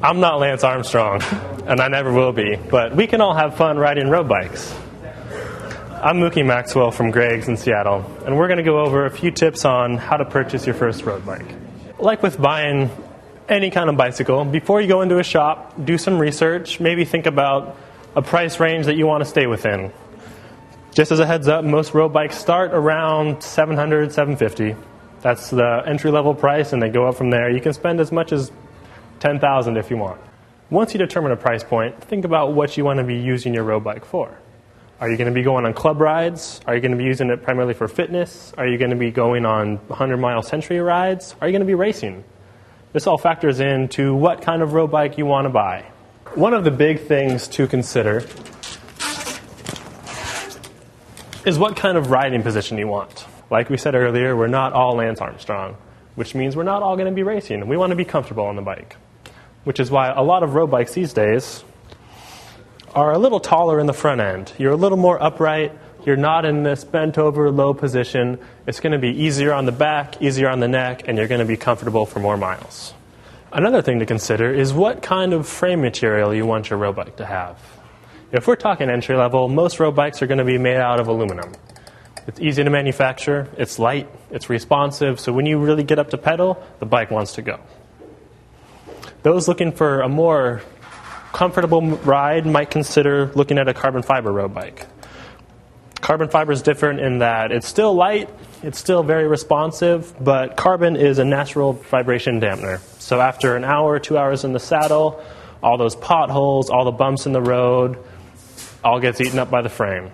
I'm not Lance Armstrong, and I never will be, but we can all have fun riding road bikes. I'm Mookie Maxwell from Greg's in Seattle, and we're going to go over a few tips on how to purchase your first road bike. Like with buying any kind of bicycle, before you go into a shop, do some research, maybe think about a price range that you want to stay within. Just as a heads up, most road bikes start around $700, $750. That's the entry-level price, and they go up from there. You can spend as much as $10,000 if you want. Once you determine a price point, think about what you want to be using your road bike for. Are you going to be going on club rides? Are you going to be using it primarily for fitness? Are you going to be going on 100-mile century rides? Are you going to be racing? This all factors into what kind of road bike you want to buy. One of the big things to consider is what kind of riding position you want. Like we said earlier, we're not all Lance Armstrong, which means we're not all going to be racing. We want to be comfortable on the bike, which is why a lot of road bikes these days are a little taller in the front end. You're a little more upright. You're not in this bent over low position. It's going to be easier on the back, easier on the neck, and you're going to be comfortable for more miles. Another thing to consider is what kind of frame material you want your road bike to have. If we're talking entry level, most road bikes are going to be made out of aluminum. It's easy to manufacture, it's light, it's responsive, so when you really get up to pedal, the bike wants to go. Those looking for a more comfortable ride might consider looking at a carbon fiber road bike. Carbon fiber is different in that it's still light, it's still very responsive, but carbon is a natural vibration dampener. So after an hour, 2 hours in the saddle, all those potholes, all the bumps in the road, all gets eaten up by the frame.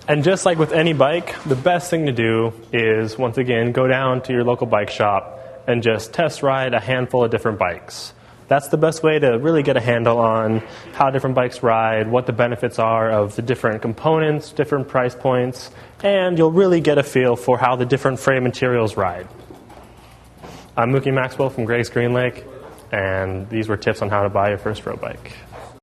And just like with any bike, the best thing to do is, once again, go down to your local bike shop and just test ride a handful of different bikes. That's the best way to really get a handle on how different bikes ride, what the benefits are of the different components, different price points, and you'll really get a feel for how the different frame materials ride. I'm Mookie Maxwell from Greg's Green Lake, and these were tips on how to buy your first road bike.